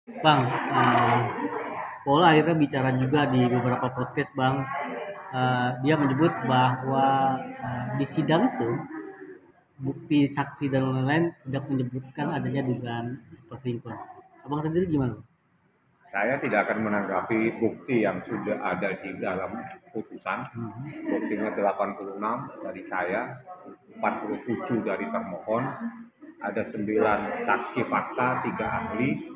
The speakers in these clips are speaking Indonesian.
Bang, Paul akhirnya bicara juga di beberapa podcast, Bang. Dia menyebut bahwa di sidang itu bukti saksi dan lain-lain tidak menyebutkan adanya dugaan perselingkuhan. Abang sendiri gimana? Saya tidak akan menanggapi bukti yang sudah ada di dalam putusan. Buktinya 86 dari saya, 47 dari termohon, ada 9 saksi fakta, 3 ahli,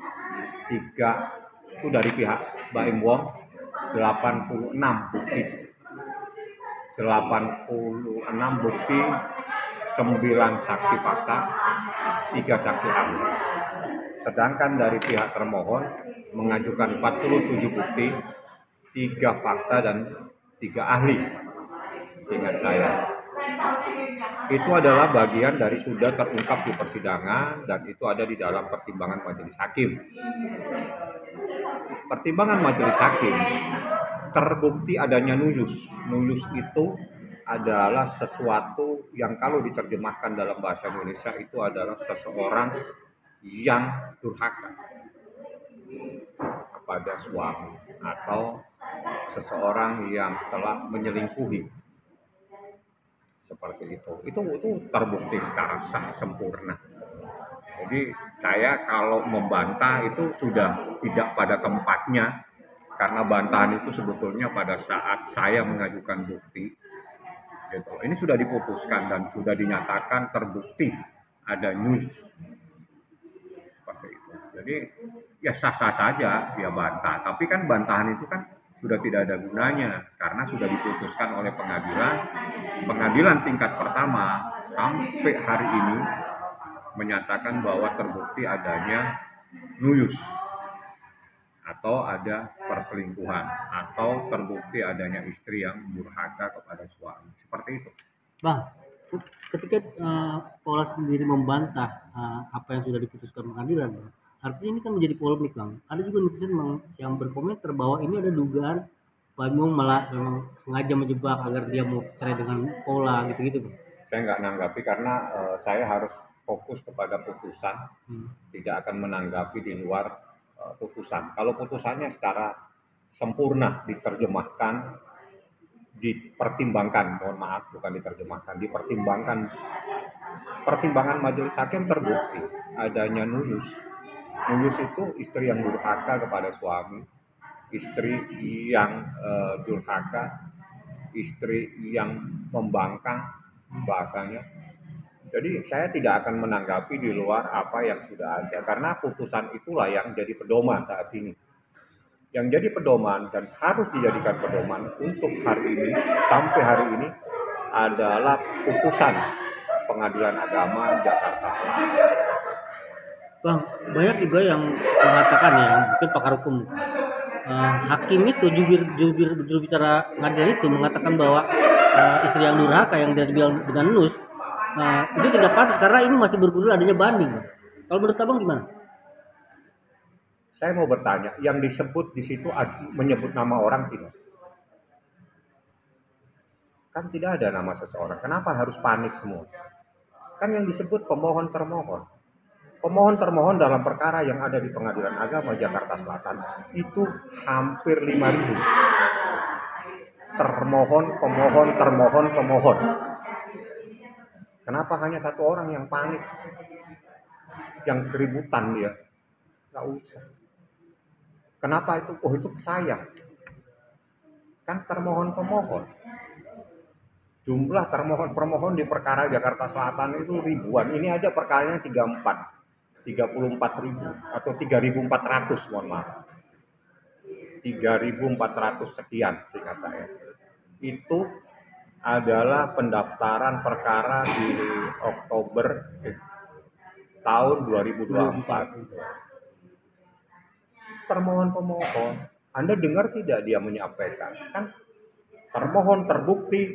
3 itu dari pihak Baim Wong, 86 bukti, 86 bukti, 9 saksi fakta, 3 saksi ahli. Sedangkan dari pihak termohon mengajukan 47 bukti, 3 fakta dan 3 ahli. Seingat saya, itu adalah bagian dari sudah terungkap di persidangan dan itu ada di dalam pertimbangan majelis hakim. Pertimbangan majelis hakim terbukti adanya nuyus. Nuyus itu adalah sesuatu yang kalau diterjemahkan dalam bahasa Indonesia itu adalah seseorang yang durhaka kepada suami atau seseorang yang telah menyelingkuhi, seperti itu terbukti secara sah sempurna. Jadi saya kalau membantah itu sudah tidak pada tempatnya, karena bantahan itu sebetulnya pada saat saya mengajukan bukti gitu. Ini sudah diputuskan dan sudah dinyatakan terbukti ada news, seperti itu. Jadi ya sah-sah saja dia bantah, tapi kan bantahan itu kan sudah tidak ada gunanya karena sudah diputuskan oleh pengadilan tingkat pertama sampai hari ini menyatakan bahwa terbukti adanya nuyus atau ada perselingkuhan atau terbukti adanya istri yang durhaka kepada suami, seperti itu. Bang, ketika Paula sendiri membantah apa yang sudah diputuskan pengadilan, Bang, artinya ini kan menjadi polemik, Bang. Ada juga netizen Bang, yang berkomentar bahwa ini ada dugaan Bandung malah memang sengaja menjebak agar dia mau cerai dengan Paula gitu-gitu, Bang. Saya nggak nanggapi karena saya harus fokus kepada putusan, Hmm. tidak akan menanggapi di luar putusan. Kalau putusannya secara sempurna diterjemahkan, dipertimbangkan, mohon maaf bukan diterjemahkan, dipertimbangkan, pertimbangan majelis hakim terbukti adanya nuyus. Nuyus itu istri yang durhaka kepada suami, istri yang durhaka, istri yang membangkang bahasanya. Jadi saya tidak akan menanggapi di luar apa yang sudah ada karena putusan itulah yang jadi pedoman saat ini. Yang jadi pedoman dan harus dijadikan pedoman untuk hari ini sampai hari ini adalah putusan Pengadilan Agama Jakarta Selatan. Bang, banyak juga yang mengatakan ya, mungkin pakar hukum, hakim itu jubir bicara pengadilan itu mengatakan bahwa istri yang durhaka yang dia bilang dengan nus itu tidak pantas karena ini masih bergulir adanya banding, Bang. Kalau menurut abang gimana? Saya mau bertanya, yang disebut di situ menyebut nama orang tidak? Kan tidak ada nama seseorang. Kenapa harus panik semua? Kan yang disebut pemohon termohon. Pemohon termohon dalam perkara yang ada di Pengadilan Agama Jakarta Selatan itu hampir 5.000. Termohon, pemohon, termohon, pemohon. Kenapa hanya satu orang yang panik, yang keributan dia? Nggak usah. Kenapa itu? Oh itu saya. Kan termohon pemohon. Jumlah termohon-permohon di perkara Jakarta Selatan itu ribuan. Ini aja perkaranya 34.000 atau 3.400, mohon maaf. 3.400 sekian seingat saya. Itu adalah pendaftaran perkara di Oktober tahun 2024. Termohon pemohon, Anda dengar tidak dia menyampaikan? Kan termohon terbukti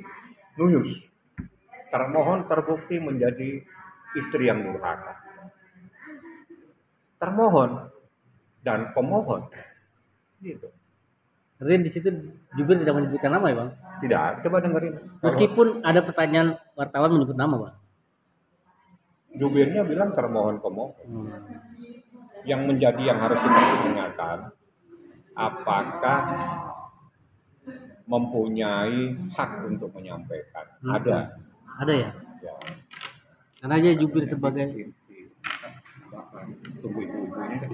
nuyus, termohon terbukti menjadi istri yang durhaka. Termohon dan pemohon, gitu. Artinya di situ jubir tidak menyebutkan nama ya, Bang. Tidak, coba dengerin. Meskipun ada pertanyaan wartawan menyebut nama, Bang. Jubirnya bilang termohon pemohon. Hmm. yang menjadi yang harus kita pertanyakan, apakah mempunyai hak untuk menyampaikan? Ada ya. Ya. Karena dia jubir sebagai Tunggu ibu-ibu ini.